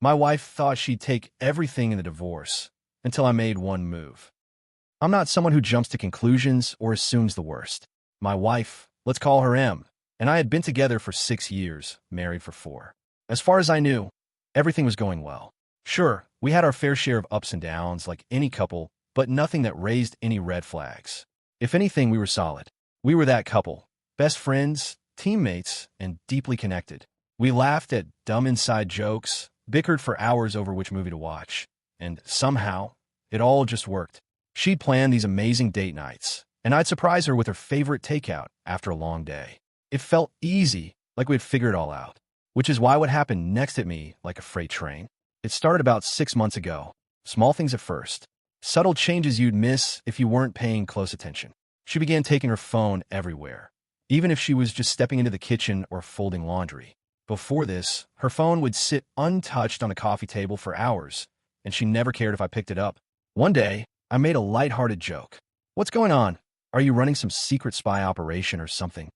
My wife thought she'd take everything in the divorce until I made one move. I'm not someone who jumps to conclusions or assumes the worst. My wife, let's call her M, and I had been together for 6 years, married for 4. As far as I knew, everything was going well. Sure, we had our fair share of ups and downs like any couple, but nothing that raised any red flags. If anything, we were solid. We were that couple, best friends, teammates, and deeply connected. We laughed at dumb inside jokes, bickered for hours over which movie to watch, and somehow, it all just worked. She'd plan these amazing date nights, and I'd surprise her with her favorite takeout after a long day. It felt easy, like we'd figured it all out, which is why what happened next hit me like a freight train. It started about 6 months ago. Small things at first. Subtle changes you'd miss if you weren't paying close attention. She began taking her phone everywhere, even if she was just stepping into the kitchen or folding laundry. Before this, her phone would sit untouched on the coffee table for hours, and she never cared if I picked it up. One day, I made a lighthearted joke. "What's going on? Are you running some secret spy operation or something?"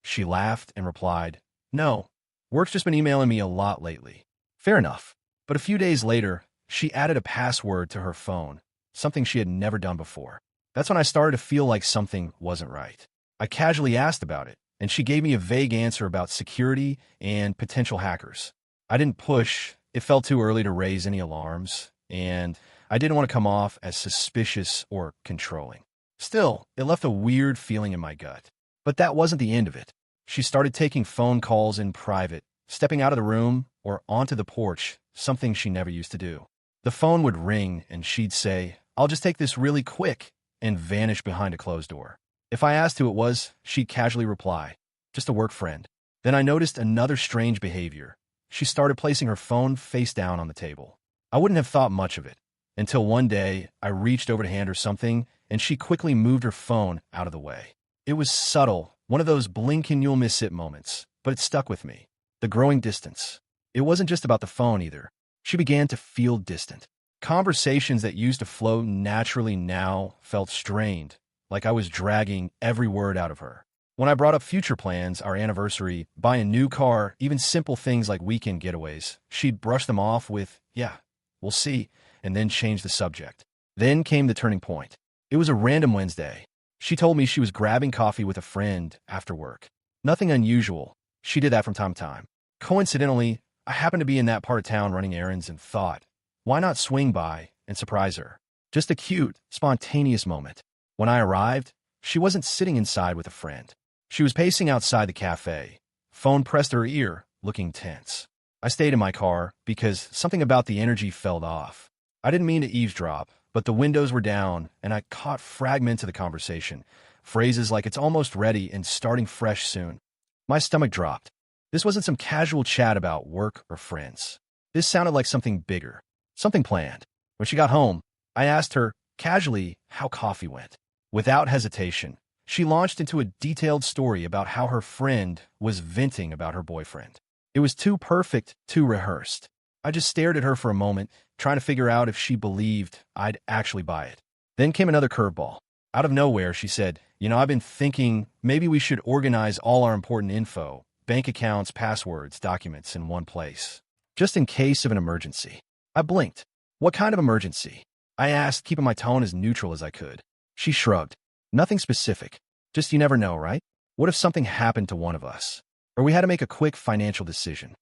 She laughed and replied, "No, work's just been emailing me a lot lately." Fair enough. But a few days later, she added a password to her phone, something she had never done before. That's when I started to feel like something wasn't right. I casually asked about it, and she gave me a vague answer about security and potential hackers. I didn't push. It felt too early to raise any alarms, and I didn't want to come off as suspicious or controlling. Still, it left a weird feeling in my gut. But that wasn't the end of it. She started taking phone calls in private, stepping out of the room or onto the porch, something she never used to do. The phone would ring, and she'd say, "I'll just take this really quick," and vanish behind a closed door. If I asked who it was, she'd casually reply, "Just a work friend." Then I noticed another strange behavior. She started placing her phone face down on the table. I wouldn't have thought much of it, until one day I reached over to hand her something, and she quickly moved her phone out of the way. It was subtle, one of those blink and you'll miss it moments, but it stuck with me. The growing distance. It wasn't just about the phone either. She began to feel distant. Conversations that used to flow naturally now felt strained, like I was dragging every word out of her. When I brought up future plans, our anniversary, buy a new car, even simple things like weekend getaways, she'd brush them off with, "Yeah, we'll see," and then change the subject. Then came the turning point. It was a random Wednesday. She told me she was grabbing coffee with a friend after work. Nothing unusual. She did that from time to time. Coincidentally, I happened to be in that part of town running errands and thought, why not swing by and surprise her? Just a cute, spontaneous moment. When I arrived, she wasn't sitting inside with a friend. She was pacing outside the cafe, phone pressed to her ear, looking tense. I stayed in my car because something about the energy felt off. I didn't mean to eavesdrop, but the windows were down, and I caught fragments of the conversation, phrases like "it's almost ready" and "starting fresh soon." My stomach dropped. This wasn't some casual chat about work or friends. This sounded like something bigger, something planned. When she got home, I asked her, casually, how coffee went. Without hesitation, she launched into a detailed story about how her friend was venting about her boyfriend. It was too perfect, too rehearsed. I just stared at her for a moment, trying to figure out if she believed I'd actually buy it. Then came another curveball. Out of nowhere, she said, I've been thinking maybe we should organize all our important info, bank accounts, passwords, documents in one place, just in case of an emergency." I blinked. "What kind of emergency?" I asked, keeping my tone as neutral as I could. She shrugged. "Nothing specific. Just you never know, right? What if something happened to one of us? Or we had to make a quick financial decision?"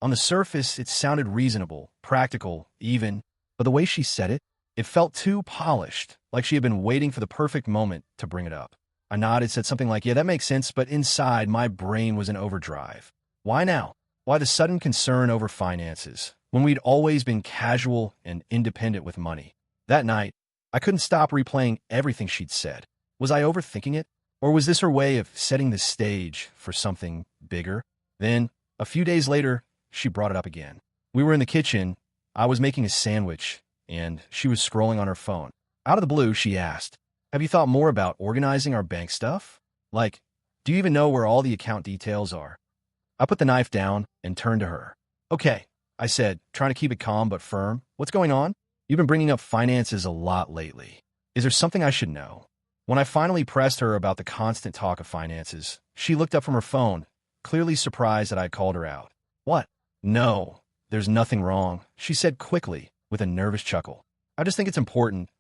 On the surface, it sounded reasonable, practical, even, but the way she said it, it felt too polished, like she had been waiting for the perfect moment to bring it up. I nodded, said something like, "Yeah, that makes sense," but inside, my brain was in overdrive. Why now? Why the sudden concern over finances, when we'd always been casual and independent with money? That night, I couldn't stop replaying everything she'd said. Was I overthinking it? Or was this her way of setting the stage for something bigger? Then, a few days later, she brought it up again. We were in the kitchen. I was making a sandwich, and she was scrolling on her phone. Out of the blue, she asked, "Have you thought more about organizing our bank stuff? Like, do you even know where all the account details are?" I put the knife down and turned to her. "Okay," I said, trying to keep it calm but firm. "What's going on? You've been bringing up finances a lot lately. Is there something I should know?" When I finally pressed her about the constant talk of finances, she looked up from her phone, clearly surprised that I had called her out. "What?" "No. There's nothing wrong, she said quickly, with a nervous chuckle. I just think it's important,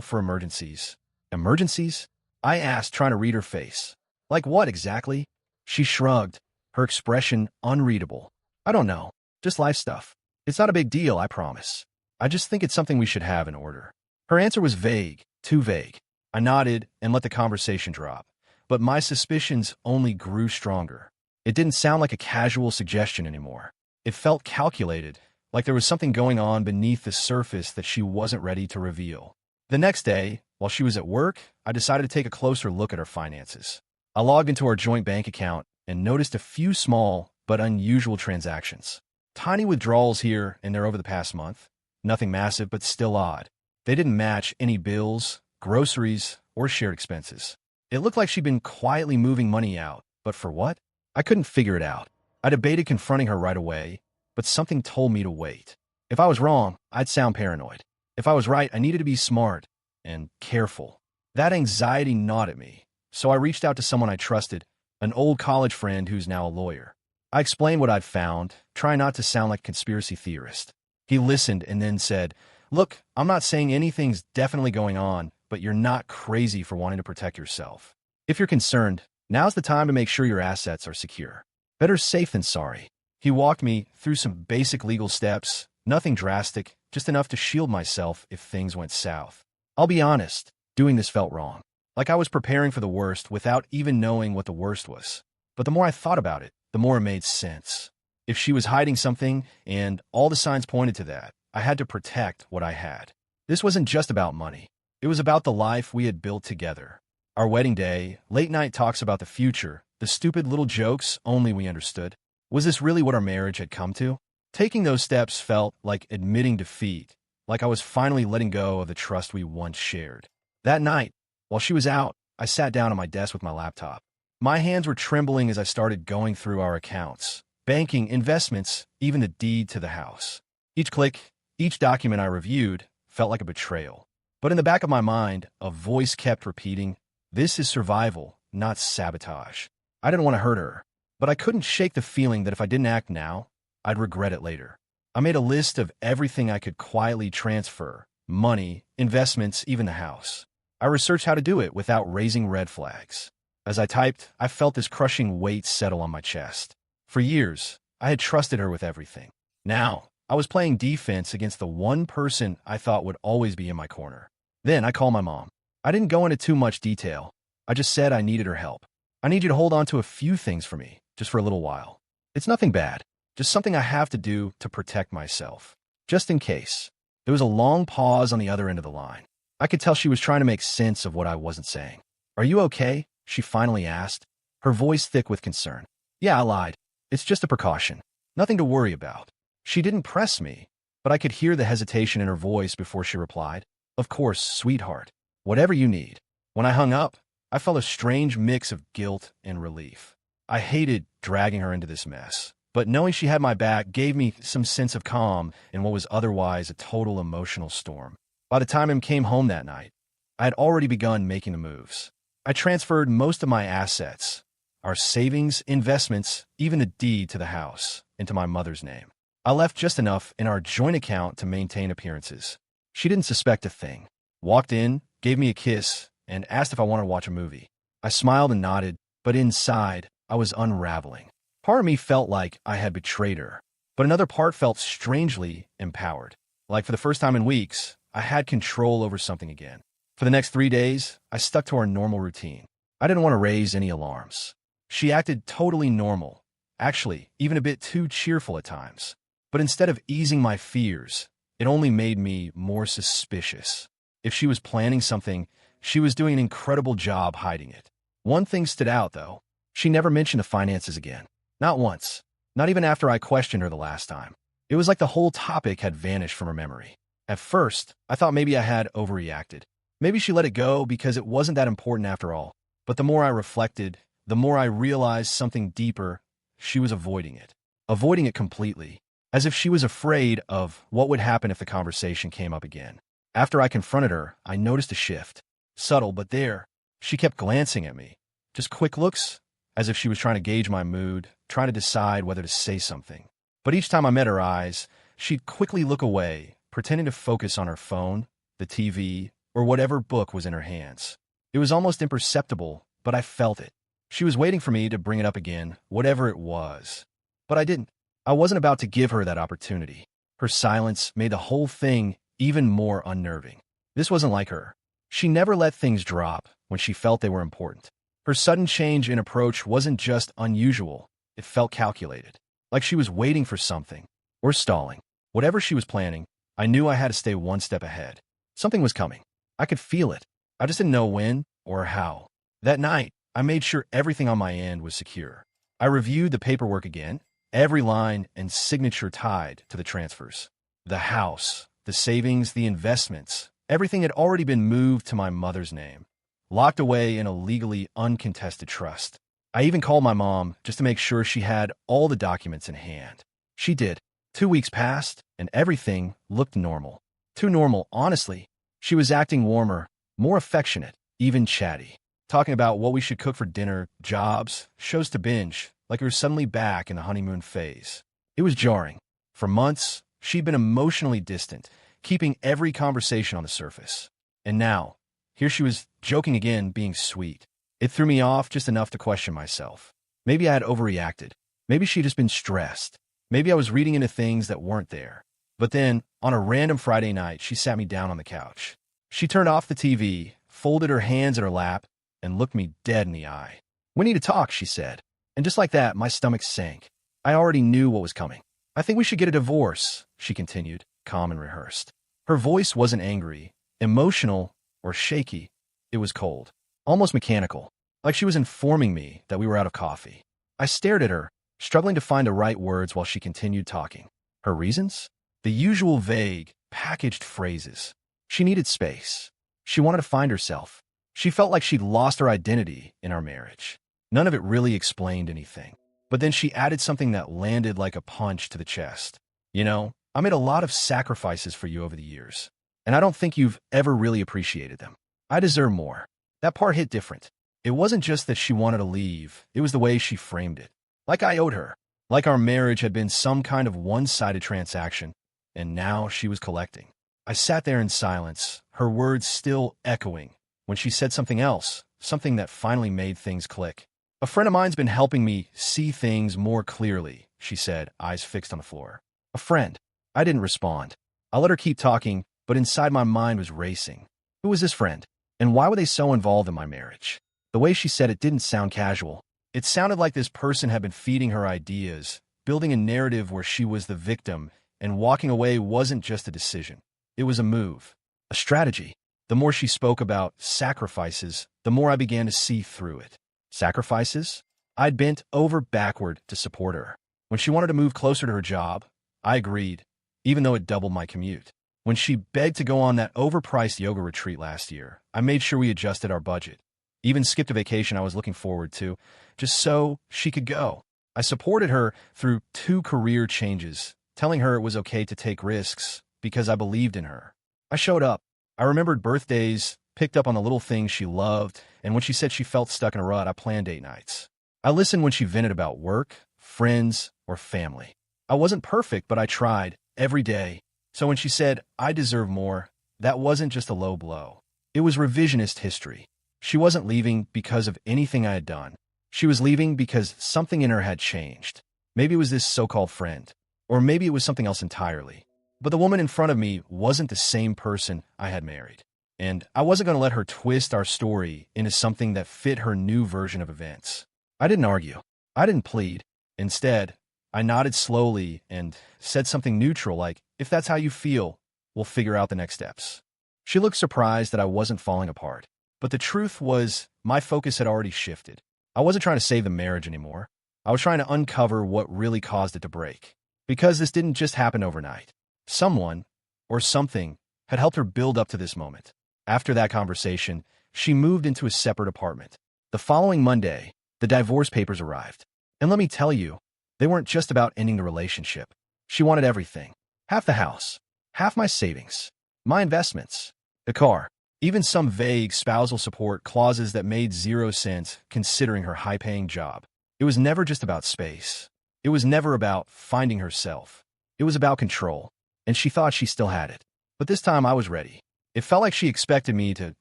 for emergencies. Emergencies? I asked, trying to read her face. Like what exactly? She shrugged, her expression unreadable. I don't know. Just life stuff. It's not a big deal, I promise. I just think it's something we should have in order. Her answer was vague, too vague. I nodded and let the conversation drop, but my suspicions only grew stronger. It didn't sound like a casual suggestion anymore. It felt calculated, like there was something going on beneath the surface that she wasn't ready to reveal. The next day, while she was at work, I decided to take a closer look at her finances. I logged into our joint bank account and noticed a few small but unusual transactions. Tiny withdrawals here and there over the past month. Nothing massive, but still odd. They didn't match any bills, groceries, or shared expenses. It looked like she'd been quietly moving money out, but for what? I couldn't figure it out. I debated confronting her right away, but something told me to wait. If I was wrong, I'd sound paranoid. If I was right, I needed to be smart and careful. That anxiety gnawed at me, so I reached out to someone I trusted, an old college friend who's now a lawyer. I explained what I'd found, trying not to sound like a conspiracy theorist. He listened and then said, "Look, I'm not saying anything's definitely going on, but you're not crazy for wanting to protect yourself. If you're concerned, now's the time to make sure your assets are secure. Better safe than sorry." He walked me through some basic legal steps, nothing drastic, just enough to shield myself if things went south. I'll be honest, doing this felt wrong. Like I was preparing for the worst without even knowing what the worst was. But the more I thought about it, the more it made sense. If she was hiding something, and all the signs pointed to that, I had to protect what I had. This wasn't just about money. It was about the life we had built together. Our wedding day, late night talks about the future, the stupid little jokes only we understood. Was this really what our marriage had come to? Taking those steps felt like admitting defeat, like I was finally letting go of the trust we once shared. That night, while she was out, I sat down at my desk with my laptop. My hands were trembling as I started going through our accounts, banking, investments, even the deed to the house. Each click, each document I reviewed felt like a betrayal. But in the back of my mind, a voice kept repeating, "This is survival, not sabotage." I didn't want to hurt her, but I couldn't shake the feeling that if I didn't act now, I'd regret it later. I made a list of everything I could quietly transfer: money, investments, even the house. I researched how to do it without raising red flags. As I typed, I felt this crushing weight settle on my chest. For years, I had trusted her with everything. Now, I was playing defense against the one person I thought would always be in my corner. Then I called my mom. I didn't go into too much detail. I just said I needed her help. "I need you to hold on to a few things for me, just for a little while. It's nothing bad, just something I have to do to protect myself. Just in case." There was a long pause on the other end of the line. I could tell she was trying to make sense of what I wasn't saying. "Are you okay?" she finally asked, her voice thick with concern. "Yeah," I lied. "It's just a precaution. Nothing to worry about." She didn't press me, but I could hear the hesitation in her voice before she replied, "Of course, sweetheart. Whatever you need." When I hung up, I felt a strange mix of guilt and relief. I hated dragging her into this mess, but knowing she had my back gave me some sense of calm in what was otherwise a total emotional storm. By the time I came home that night, I had already begun making the moves. I transferred most of my assets, our savings, investments, even the deed to the house, into my mother's name. I left just enough in our joint account to maintain appearances. She didn't suspect a thing. Walked in, gave me a kiss, and asked if I wanted to watch a movie. I smiled and nodded, but inside, I was unraveling. Part of me felt like I had betrayed her, but another part felt strangely empowered. Like for the first time in weeks, I had control over something again. For the next 3 days, I stuck to our normal routine. I didn't want to raise any alarms. She acted totally normal, actually, even a bit too cheerful at times. But instead of easing my fears, it only made me more suspicious. If she was planning something, she was doing an incredible job hiding it. One thing stood out, though. She never mentioned the finances again. Not once. Not even after I questioned her the last time. It was like the whole topic had vanished from her memory. At first, I thought maybe I had overreacted. Maybe she let it go because it wasn't that important after all. But the more I reflected, the more I realized something deeper. She was avoiding it. Avoiding it completely. As if she was afraid of what would happen if the conversation came up again. After I confronted her, I noticed a shift. Subtle, but there. She kept glancing at me. Just quick looks, as if she was trying to gauge my mood, trying to decide whether to say something. But each time I met her eyes, she'd quickly look away, pretending to focus on her phone, the TV, or whatever book was in her hands. It was almost imperceptible, but I felt it. She was waiting for me to bring it up again, whatever it was. But I didn't. I wasn't about to give her that opportunity. Her silence made the whole thing even more unnerving. This wasn't like her. She never let things drop when she felt they were important. Her sudden change in approach wasn't just unusual, it felt calculated. Like she was waiting for something, or stalling. Whatever she was planning, I knew I had to stay one step ahead. Something was coming. I could feel it. I just didn't know when or how. That night, I made sure everything on my end was secure. I reviewed the paperwork again, every line and signature tied to the transfers. The house, the savings, the investments, everything had already been moved to my mother's name, locked away in a legally uncontested trust. I even called my mom just to make sure she had all the documents in hand. She did. 2 weeks passed, and everything looked normal. Too normal, honestly. She was acting warmer, more affectionate, even chatty, talking about what we should cook for dinner, jobs, shows to binge, like we were suddenly back in the honeymoon phase. It was jarring. For months, she'd been emotionally distant, keeping every conversation on the surface. And now, here she was joking again, being sweet. It threw me off just enough to question myself. Maybe I had overreacted. Maybe she'd just been stressed. Maybe I was reading into things that weren't there. But then, on a random Friday night, she sat me down on the couch. She turned off the TV, folded her hands in her lap, and looked me dead in the eye. "We need to talk," she said. And just like that, my stomach sank. I already knew what was coming. "I think we should get a divorce," she continued, calm and rehearsed. Her voice wasn't angry, emotional, or shaky. It was cold, almost mechanical, like she was informing me that we were out of coffee. I stared at her, struggling to find the right words while she continued talking. Her reasons? The usual vague, packaged phrases. She needed space. She wanted to find herself. She felt like she'd lost her identity in our marriage. None of it really explained anything. But then she added something that landed like a punch to the chest. "You know, I made a lot of sacrifices for you over the years, and I don't think you've ever really appreciated them. I deserve more." That part hit different. It wasn't just that she wanted to leave, it was the way she framed it. Like I owed her. Like our marriage had been some kind of one-sided transaction, and now she was collecting. I sat there in silence, her words still echoing, when she said something else, something that finally made things click. "A friend of mine's been helping me see things more clearly," she said, eyes fixed on the floor. "A friend." I didn't respond. I let her keep talking, but inside my mind was racing. Who was this friend? And why were they so involved in my marriage? The way she said it didn't sound casual. It sounded like this person had been feeding her ideas, building a narrative where she was the victim, and walking away wasn't just a decision. It was a move, a strategy. The more she spoke about sacrifices, the more I began to see through it. Sacrifices? I'd bent over backward to support her. When she wanted to move closer to her job, I agreed, even though it doubled my commute. When she begged to go on that overpriced yoga retreat last year, I made sure we adjusted our budget. Even skipped a vacation I was looking forward to, just so she could go. I supported her through 2 career changes, telling her it was okay to take risks because I believed in her. I showed up. I remembered birthdays, picked up on the little things she loved, and when she said she felt stuck in a rut, I planned date nights. I listened when she vented about work, friends, or family. I wasn't perfect, but I tried, every day. So when she said, "I deserve more," that wasn't just a low blow. It was revisionist history. She wasn't leaving because of anything I had done. She was leaving because something in her had changed. Maybe it was this so-called friend, or maybe it was something else entirely. But the woman in front of me wasn't the same person I had married. And I wasn't going to let her twist our story into something that fit her new version of events. I didn't argue. I didn't plead. Instead, I nodded slowly and said something neutral like, "If that's how you feel, we'll figure out the next steps." She looked surprised that I wasn't falling apart. But the truth was, my focus had already shifted. I wasn't trying to save the marriage anymore. I was trying to uncover what really caused it to break. Because this didn't just happen overnight. Someone, or something, had helped her build up to this moment. After that conversation, she moved into a separate apartment. The following Monday, the divorce papers arrived. And let me tell you, they weren't just about ending the relationship. She wanted everything. Half the house, half my savings, my investments, the car, even some vague spousal support clauses that made 0 sense considering her high-paying job. It was never just about space. It was never about finding herself. It was about control, and she thought she still had it. But this time I was ready. It felt like she expected me to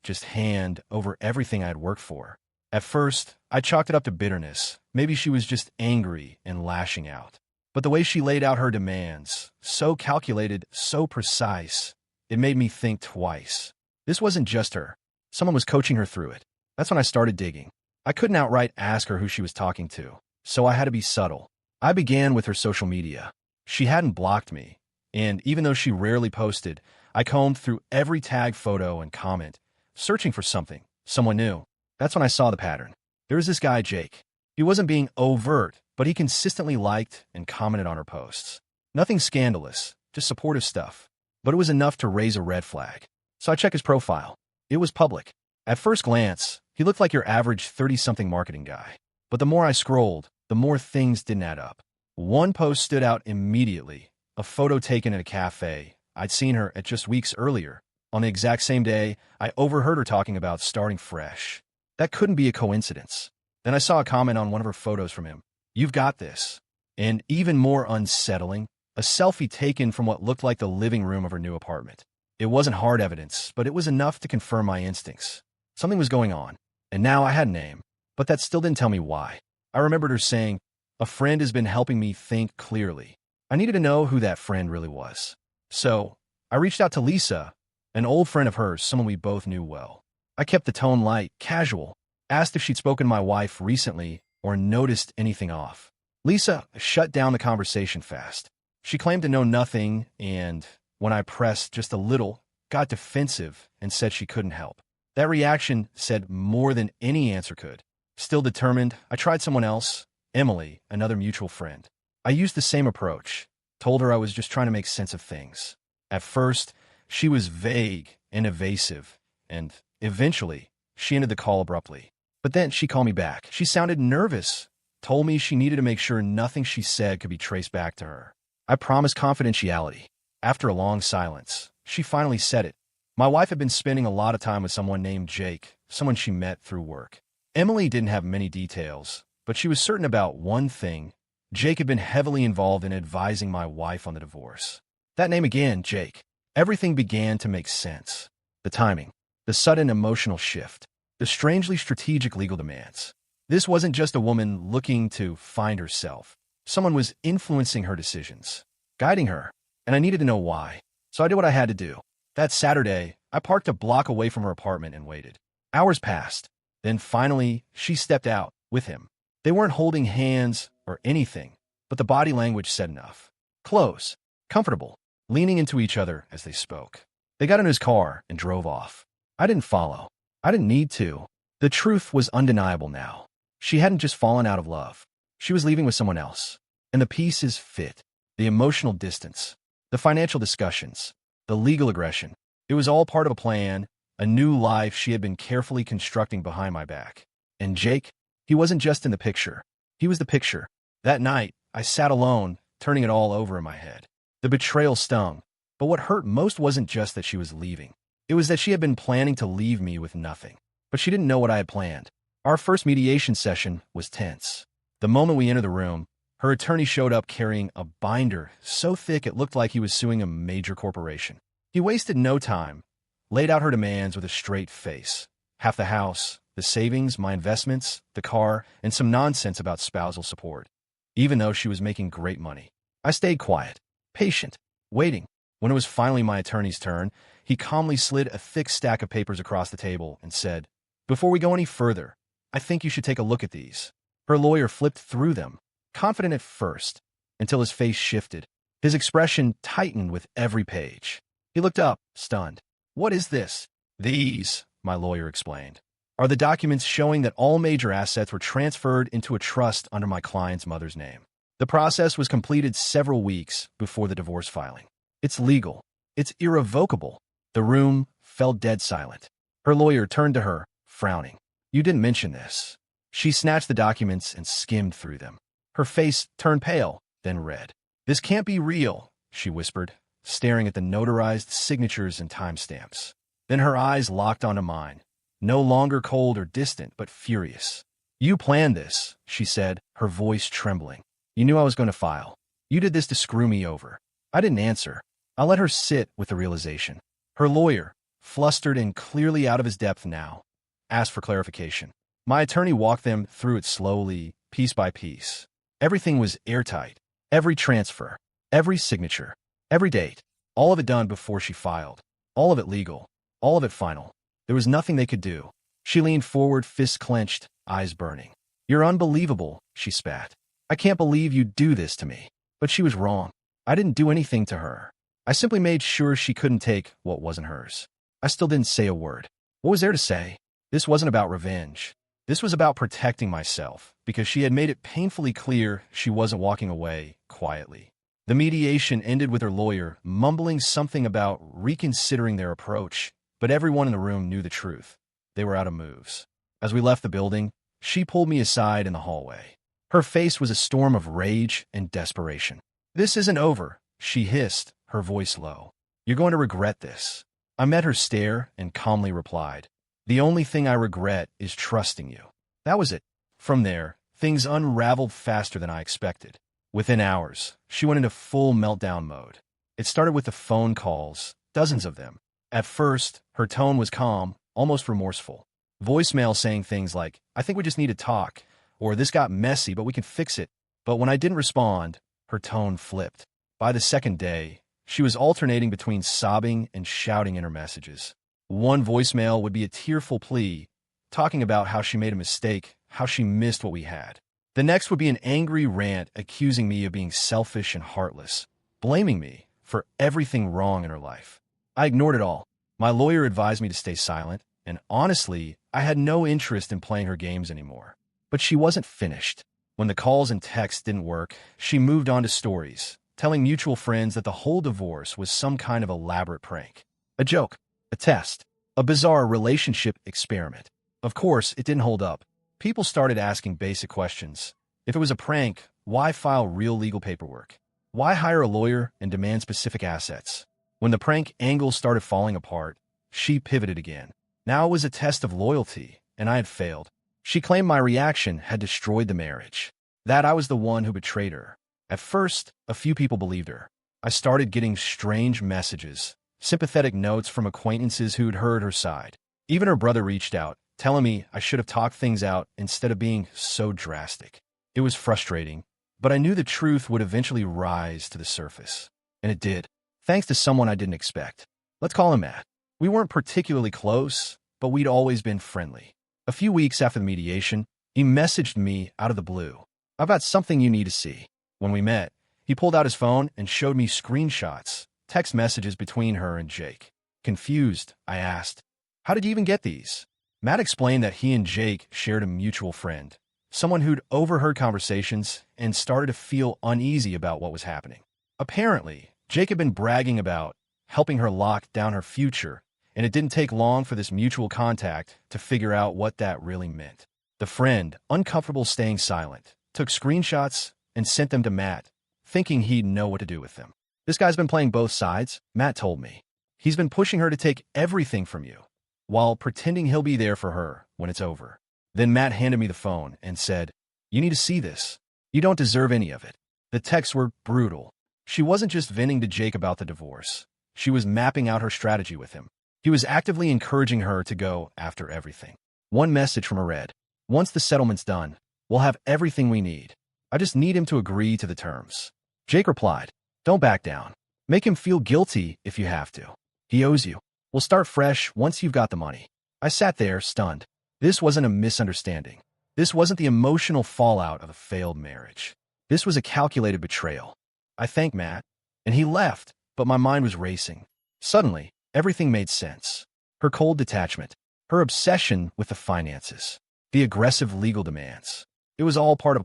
just hand over everything I had worked for. At first, I chalked it up to bitterness. Maybe she was just angry and lashing out. But the way she laid out her demands, so calculated, so precise, it made me think twice. This wasn't just her. Someone was coaching her through it. That's when I started digging. I couldn't outright ask her who she was talking to, so I had to be subtle. I began with her social media. She hadn't blocked me, and even though she rarely posted, I combed through every tag photo and comment, searching for something, someone new. That's when I saw the pattern. There was this guy, Jake. He wasn't being overt, but he consistently liked and commented on her posts. Nothing scandalous, just supportive stuff. But it was enough to raise a red flag. So I checked his profile. It was public. At first glance, he looked like your average 30-something marketing guy. But the more I scrolled, the more things didn't add up. One post stood out immediately, a photo taken at a cafe. I'd seen her at just weeks earlier. On the exact same day, I overheard her talking about starting fresh. That couldn't be a coincidence. Then I saw a comment on one of her photos from him. "You've got this." And even more unsettling, a selfie taken from what looked like the living room of her new apartment. It wasn't hard evidence, but it was enough to confirm my instincts. Something was going on, and now I had a name, but that still didn't tell me why. I remembered her saying, "A friend has been helping me think clearly." I needed to know who that friend really was. So I reached out to Lisa, an old friend of hers, someone we both knew well. I kept the tone light, casual, asked if she'd spoken to my wife recently or noticed anything off. Lisa shut down the conversation fast. She claimed to know nothing, and when I pressed just a little, got defensive and said she couldn't help. That reaction said more than any answer could. Still determined, I tried someone else, Emily, another mutual friend. I used the same approach, told her I was just trying to make sense of things. At first, she was vague and evasive, and eventually, she ended the call abruptly. But then she called me back. She sounded nervous, told me she needed to make sure nothing she said could be traced back to her. I promised confidentiality. After a long silence, she finally said it. My wife had been spending a lot of time with someone named Jake, someone she met through work. Emily didn't have many details, but she was certain about one thing. Jake had been heavily involved in advising my wife on the divorce. That name again, Jake. Everything began to make sense. The timing, the sudden emotional shift, the strangely strategic legal demands. This wasn't just a woman looking to find herself. Someone was influencing her decisions, guiding her, and I needed to know why. So I did what I had to do. That Saturday, I parked a block away from her apartment and waited. Hours passed. Then finally, she stepped out with him. They weren't holding hands or anything, but the body language said enough. Close, comfortable, leaning into each other as they spoke. They got in his car and drove off. I didn't follow. I didn't need to. The truth was undeniable now. She hadn't just fallen out of love. She was leaving with someone else. And the pieces fit. The emotional distance, the financial discussions, the legal aggression. It was all part of a plan, a new life she had been carefully constructing behind my back. And Jake, he wasn't just in the picture. He was the picture. That night, I sat alone, turning it all over in my head. The betrayal stung, but what hurt most wasn't just that she was leaving. It was that she had been planning to leave me with nothing. But she didn't know what I had planned. Our first mediation session was tense. The moment we entered the room, her attorney showed up carrying a binder so thick it looked like he was suing a major corporation. He wasted no time, laid out her demands with a straight face. Half the house, the savings, my investments, the car, and some nonsense about spousal support. Even though she was making great money. I stayed quiet, patient, waiting. When it was finally my attorney's turn, he calmly slid a thick stack of papers across the table and said, "Before we go any further, I think you should take a look at these." Her lawyer flipped through them, confident at first, until his face shifted. His expression tightened with every page. He looked up, stunned. "What is this?" "These," my lawyer explained, "are the documents showing that all major assets were transferred into a trust under my client's mother's name. The process was completed several weeks before the divorce filing. It's legal. It's irrevocable." The room fell dead silent. Her lawyer turned to her, frowning. "You didn't mention this." She snatched the documents and skimmed through them. Her face turned pale, then red. "This can't be real," she whispered, staring at the notarized signatures and timestamps. Then her eyes locked onto mine, no longer cold or distant, but furious. "You planned this," she said, her voice trembling. You knew I was going to file. You did this to screw me over. I didn't answer. I let her sit with the realization. Her lawyer, flustered and clearly out of his depth now, asked for clarification. My attorney walked them through it slowly, piece by piece. Everything was airtight. Every transfer, every signature, every date, all of it done before she filed. All of it legal. All of it final. There was nothing they could do. She leaned forward, fists clenched, eyes burning. You're unbelievable, she spat. I can't believe you'd do this to me. But she was wrong. I didn't do anything to her. I simply made sure she couldn't take what wasn't hers. I still didn't say a word. What was there to say? This wasn't about revenge. This was about protecting myself, because she had made it painfully clear she wasn't walking away quietly. The mediation ended with her lawyer mumbling something about reconsidering their approach, but everyone in the room knew the truth. They were out of moves. As we left the building, she pulled me aside in the hallway. Her face was a storm of rage and desperation. This isn't over, she hissed, her voice low. You're going to regret this. I met her stare and calmly replied, the only thing I regret is trusting you. That was it. From there, things unraveled faster than I expected. Within hours, she went into full meltdown mode. It started with the phone calls, dozens of them. At first, her tone was calm, almost remorseful. Voicemail saying things like, I think we just need to talk, or this got messy, but we can fix it. But when I didn't respond, her tone flipped. By the second day, she was alternating between sobbing and shouting in her messages. One voicemail would be a tearful plea, talking about how she made a mistake, how she missed what we had. The next would be an angry rant accusing me of being selfish and heartless, blaming me for everything wrong in her life. I ignored it all. My lawyer advised me to stay silent, and honestly, I had no interest in playing her games anymore. But she wasn't finished. When the calls and texts didn't work, she moved on to stories, telling mutual friends that the whole divorce was some kind of elaborate prank. A joke, a test, a bizarre relationship experiment. Of course, it didn't hold up. People started asking basic questions. If it was a prank, why file real legal paperwork? Why hire a lawyer and demand specific assets? When the prank angle started falling apart, she pivoted again. Now it was a test of loyalty, and I had failed. She claimed my reaction had destroyed the marriage, that I was the one who betrayed her. At first, a few people believed her. I started getting strange messages, sympathetic notes from acquaintances who'd heard her side. Even her brother reached out, telling me I should have talked things out instead of being so drastic. It was frustrating, but I knew the truth would eventually rise to the surface. And it did, thanks to someone I didn't expect. Let's call him Matt. We weren't particularly close, but we'd always been friendly. A few weeks after the mediation, he messaged me out of the blue. I've got something you need to see. When we met, he pulled out his phone and showed me screenshots, text messages between her and Jake. Confused, I asked, how did you even get these? Matt explained that he and Jake shared a mutual friend, someone who'd overheard conversations and started to feel uneasy about what was happening. Apparently, Jake had been bragging about helping her lock down her future, and it didn't take long for this mutual contact to figure out what that really meant. The friend, uncomfortable staying silent, took screenshots and sent them to Matt, thinking he'd know what to do with them. This guy's been playing both sides, Matt told me. He's been pushing her to take everything from you, while pretending he'll be there for her when it's over. Then Matt handed me the phone and said, you need to see this. You don't deserve any of it. The texts were brutal. She wasn't just venting to Jake about the divorce. She was mapping out her strategy with him. He was actively encouraging her to go after everything. One message from her read, once the settlement's done, we'll have everything we need. I just need him to agree to the terms. Jake replied, don't back down. Make him feel guilty if you have to. He owes you. We'll start fresh once you've got the money. I sat there, stunned. This wasn't a misunderstanding. This wasn't the emotional fallout of a failed marriage. This was a calculated betrayal. I thanked Matt, and he left, but my mind was racing. Suddenly, everything made sense. Her cold detachment, her obsession with the finances, the aggressive legal demands. It was all part of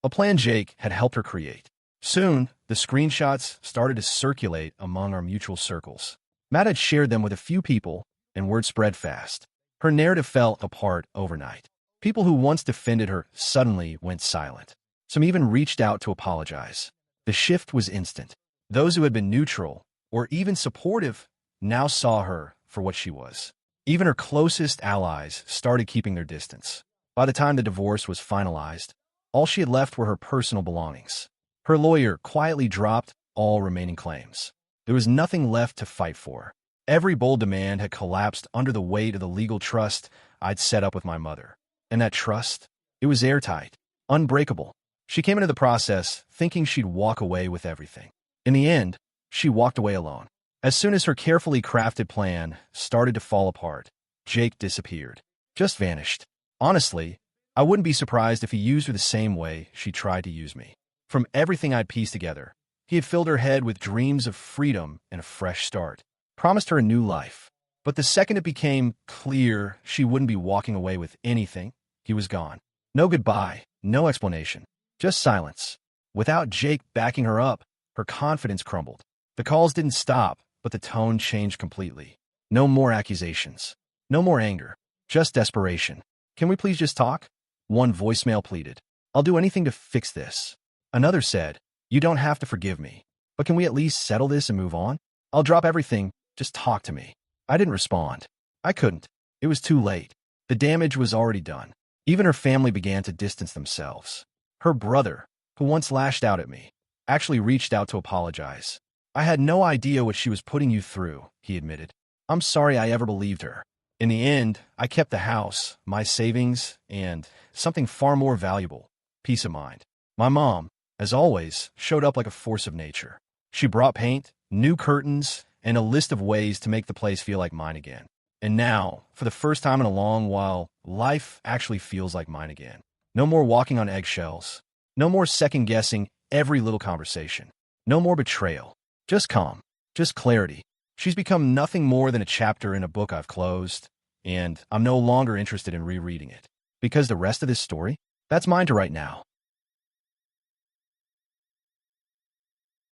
a plan Jake had helped her create. Soon, the screenshots started to circulate among our mutual circles. Matt had shared them with a few people, and word spread fast. Her narrative fell apart overnight. People who once defended her suddenly went silent. Some even reached out to apologize. The shift was instant. Those who had been neutral, or even supportive, now saw her for what she was. Even her closest allies started keeping their distance. By the time the divorce was finalized, All she had left were her personal belongings. Her lawyer quietly dropped all remaining claims. There was nothing left to fight for. Every bold demand had collapsed under the weight of the legal trust I'd set up with my mother. And that trust? It was airtight, unbreakable. She came into the process thinking she'd walk away with everything. In the end, she walked away alone. As soon as her carefully crafted plan started to fall apart, Jake disappeared. Just vanished. Honestly, I wouldn't be surprised if he used her the same way she tried to use me. From everything I'd pieced together, he had filled her head with dreams of freedom and a fresh start, promised her a new life. But the second it became clear she wouldn't be walking away with anything, he was gone. No goodbye, no explanation, just silence. Without Jake backing her up, her confidence crumbled. The calls didn't stop, but the tone changed completely. No more accusations. No more anger. Just desperation. Can we please just talk? One voicemail pleaded. I'll do anything to fix this. Another said, you don't have to forgive me, but can we at least settle this and move on? I'll drop everything. Just talk to me. I didn't respond. I couldn't. It was too late. The damage was already done. Even her family began to distance themselves. Her brother, who once lashed out at me, actually reached out to apologize. I had no idea what she was putting you through, he admitted. I'm sorry I ever believed her. In the end, I kept the house, my savings, and something far more valuable, peace of mind. My mom, as always, showed up like a force of nature. She brought paint, new curtains, and a list of ways to make the place feel like mine again. And now, for the first time in a long while, life actually feels like mine again. No more walking on eggshells. No more second-guessing every little conversation. No more betrayal. Just calm. Just clarity. She's become nothing more than a chapter in a book I've closed, and I'm no longer interested in rereading it. Because the rest of this story, that's mine to write now.